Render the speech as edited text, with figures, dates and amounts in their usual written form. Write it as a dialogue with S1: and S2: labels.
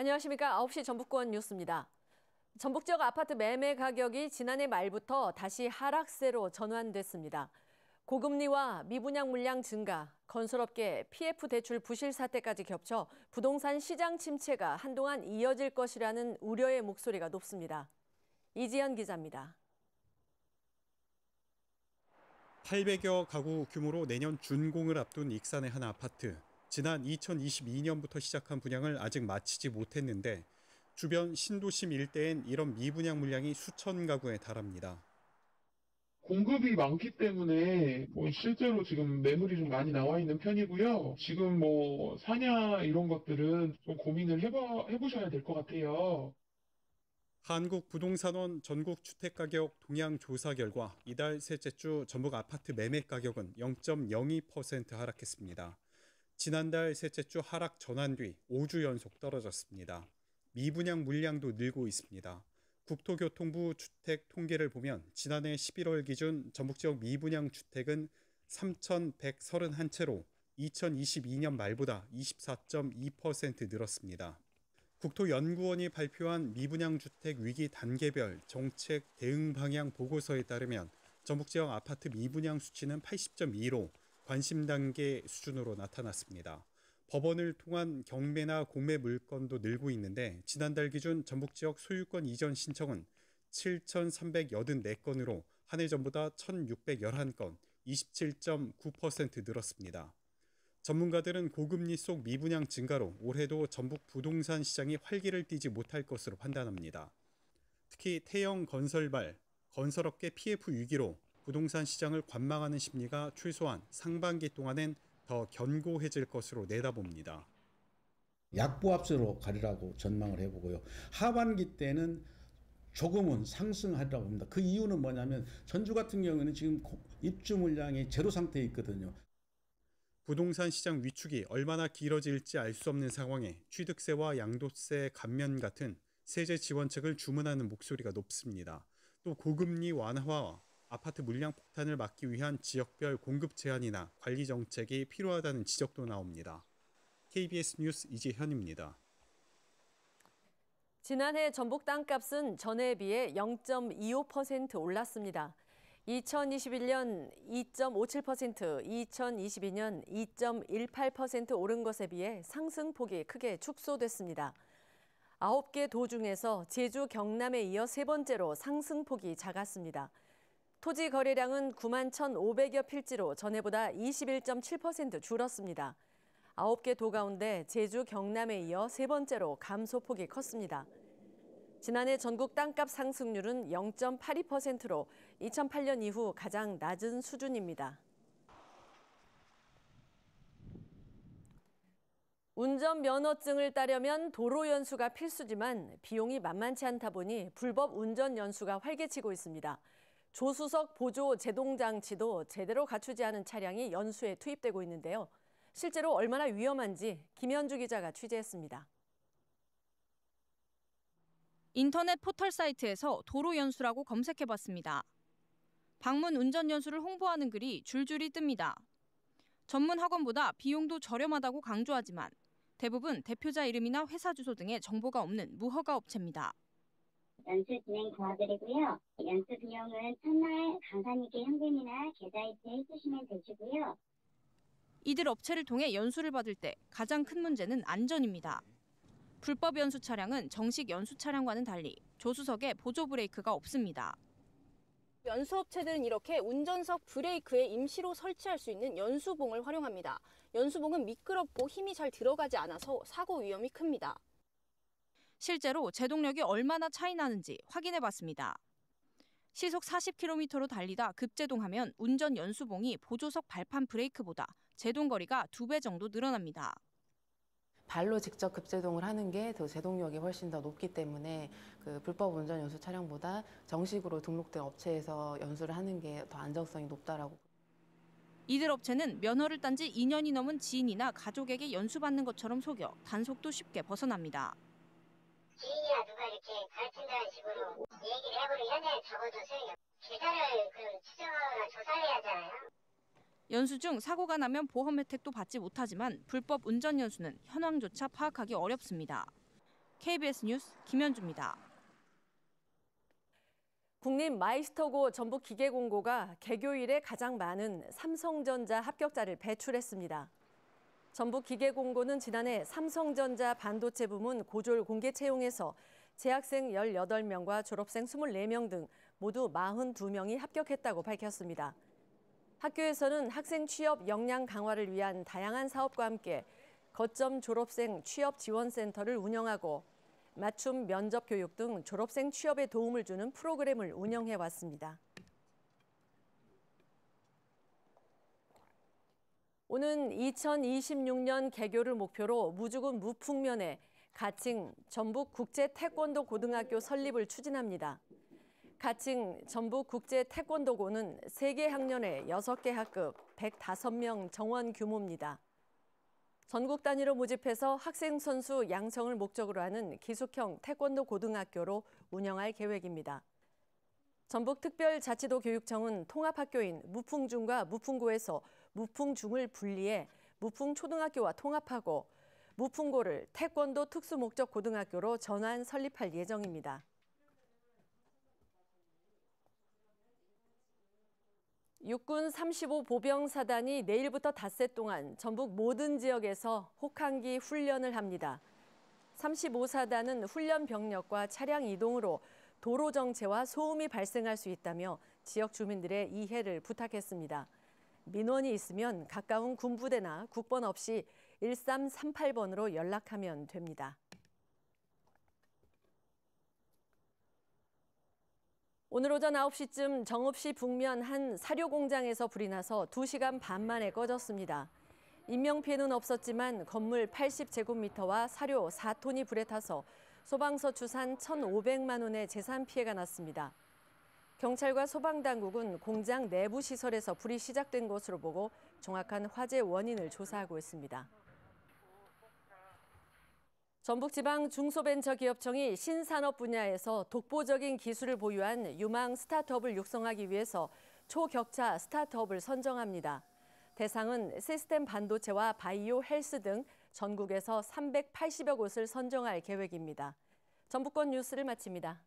S1: 안녕하십니까. 9시 전북권 뉴스입니다. 전북 지역 아파트 매매 가격이 지난해 말부터 다시 하락세로 전환됐습니다. 고금리와 미분양 물량 증가, 건설업계 PF 대출 부실 사태까지 겹쳐 부동산 시장 침체가 한동안 이어질 것이라는 우려의 목소리가 높습니다. 이지연 기자입니다.
S2: 800여 가구 규모로 내년 준공을 앞둔 익산의 한 아파트. 지난 2022년부터 시작한 분양을 아직 마치지 못했는데 주변 신도심 일대엔 이런 미분양 물량이 수천 가구에 달합니다.
S3: 공급이 많기 때문에 실제로 지금 매물이 좀 많이 나와 있는 편이고요. 지금 사냐 이런 것들은 좀 고민을 해보셔야 될 것 같아요.
S2: 한국부동산원 전국주택가격 동향 조사 결과 이달 셋째 주 전북 아파트 매매 가격은 0.02% 하락했습니다. 지난달 셋째 주 하락 전환 뒤 5주 연속 떨어졌습니다. 미분양 물량도 늘고 있습니다. 국토교통부 주택 통계를 보면 지난해 11월 기준 전북 지역 미분양 주택은 3,131채로 2022년 말보다 24.2% 늘었습니다. 국토연구원이 발표한 미분양 주택 위기 단계별 정책 대응 방향 보고서에 따르면 전북 지역 아파트 미분양 수치는 80.2로 관심 단계 수준으로 나타났습니다. 법원을 통한 경매나 공매 물건도 늘고 있는데 지난달 기준 전북 지역 소유권 이전 신청은 7,384건으로 한 해 전보다 1,611건, 27.9% 늘었습니다. 전문가들은 고금리 속 미분양 증가로 올해도 전북 부동산 시장이 활기를 띠지 못할 것으로 판단합니다. 특히 태형 건설발, 건설업계 PF 위기로 부동산 시장을 관망하는 심리가 최소한 상반기 동안엔 더 견고해질 것으로 내다봅니다.
S4: 약보합세로 가리라고 전망을 해보고요. 하반기 때는 조금은 상승하리라고 봅니다. 그 이유는 뭐냐면 전주 같은 경우는 지금 입주 물량이 제로 상태에 있거든요.
S2: 부동산 시장 위축이 얼마나 길어질지 알 수 없는 상황에 취득세와 양도세 감면 같은 세제 지원책을 주문하는 목소리가 높습니다. 또 고금리 완화와 아파트 물량 폭탄을 막기 위한 지역별 공급 제한이나 관리 정책이 필요하다는 지적도 나옵니다. KBS 뉴스 이지현입니다.
S1: 지난해 전북 땅값은 전해에 비해 0.25% 올랐습니다. 2021년 2.57%, 2022년 2.18% 오른 것에 비해 상승폭이 크게 축소됐습니다. 9개 도 중에서 제주, 경남에 이어 세 번째로 상승폭이 작았습니다. 토지 거래량은 9만 1,500여 필지로 전해보다 21.7% 줄었습니다. 9개 도 가운데 제주, 경남에 이어 세 번째로 감소폭이 컸습니다. 지난해 전국 땅값 상승률은 0.82%로 2008년 이후 가장 낮은 수준입니다. 운전면허증을 따려면 도로 연수가 필수지만 비용이 만만치 않다 보니 불법 운전 연수가 활개치고 있습니다. 조수석 보조 제동 장치도 제대로 갖추지 않은 차량이 연수에 투입되고 있는데요. 실제로 얼마나 위험한지 김현주 기자가 취재했습니다.
S5: 인터넷 포털 사이트에서 도로 연수라고 검색해봤습니다. 방문 운전 연수를 홍보하는 글이 줄줄이 뜹니다. 전문 학원보다 비용도 저렴하다고 강조하지만 대부분 대표자 이름이나 회사 주소 등의 정보가 없는 무허가 업체입니다.
S6: 연수 진행 도와드리고요. 연수 비용은 첫날 강사님께 현금이나 계좌이체 해주시면 되시고요.
S5: 이들 업체를 통해 연수를 받을 때 가장 큰 문제는 안전입니다. 불법 연수 차량은 정식 연수 차량과는 달리 조수석에 보조 브레이크가 없습니다. 연수업체들은 이렇게 운전석 브레이크에 임시로 설치할 수 있는 연수봉을 활용합니다. 연수봉은 미끄럽고 힘이 잘 들어가지 않아서 사고 위험이 큽니다. 실제로 제동력이 얼마나 차이 나는지 확인해봤습니다. 시속 40km로 달리다 급제동하면 운전 연수봉이 보조석 발판 브레이크보다 제동거리가 2배 정도 늘어납니다.
S7: 발로 직접 급제동을 하는 게 더 제동력이 훨씬 더 높기 때문에 불법 운전 연수 차량보다 정식으로 등록된 업체에서 연수를 하는 게 더 안정성이 높다라고.
S5: 이들 업체는 면허를 딴 지 2년이 넘은 지인이나 가족에게 연수받는 것처럼 속여 단속도 쉽게 벗어납니다.
S6: 지인이나 누가 이렇게 가르친다는 식으로 얘기를 해버리고 현장에 적어도 소용이 없어요. 계좌를 추정하거나 조사해야 하잖아요.
S5: 연수 중 사고가 나면 보험 혜택도 받지 못하지만 불법 운전 연수는 현황조차 파악하기 어렵습니다. KBS 뉴스 김현주입니다.
S1: 국립 마이스터고 전북기계공고가 개교 이래 가장 많은 삼성전자 합격자를 배출했습니다. 전북기계공고는 지난해 삼성전자 반도체 부문 고졸 공개 채용에서 재학생 18명과 졸업생 24명 등 모두 42명이 합격했다고 밝혔습니다. 학교에서는 학생 취업 역량 강화를 위한 다양한 사업과 함께 거점 졸업생 취업 지원센터를 운영하고 맞춤 면접 교육 등 졸업생 취업에 도움을 주는 프로그램을 운영해 왔습니다. 오는 2026년 개교를 목표로 무주군 무풍면에 가칭 전북국제태권도고등학교 설립을 추진합니다. 가칭 전북국제태권도고는 3개 학년에 6개 학급 105명 정원 규모입니다. 전국 단위로 모집해서 학생 선수 양성을 목적으로 하는 기숙형 태권도 고등학교로 운영할 계획입니다. 전북특별자치도 교육청은 통합학교인 무풍중과 무풍고에서 무풍중을 분리해 무풍초등학교와 통합하고 무풍고를 태권도 특수목적 고등학교로 전환 설립할 예정입니다. 육군 35 보병사단이 내일부터 닷새 동안 전북 모든 지역에서 혹한기 훈련을 합니다. 35사단은 훈련 병력과 차량 이동으로 도로 정체와 소음이 발생할 수 있다며 지역 주민들의 이해를 부탁했습니다. 민원이 있으면 가까운 군부대나 국번 없이 1338번으로 연락하면 됩니다. 오늘 오전 9시쯤 정읍시 북면 한 사료 공장에서 불이 나서 2시간 반 만에 꺼졌습니다. 인명피해는 없었지만 건물 80제곱미터와 사료 4톤이 불에 타서 소방서 추산 1,500만 원의 재산 피해가 났습니다. 경찰과 소방당국은 공장 내부 시설에서 불이 시작된 것으로 보고 정확한 화재 원인을 조사하고 있습니다. 전북지방 중소벤처기업청이 신산업 분야에서 독보적인 기술을 보유한 유망 스타트업을 육성하기 위해서 초격차 스타트업을 선정합니다. 대상은 시스템 반도체와 바이오 헬스 등 전국에서 380여 곳을 선정할 계획입니다. 전북권 뉴스를 마칩니다.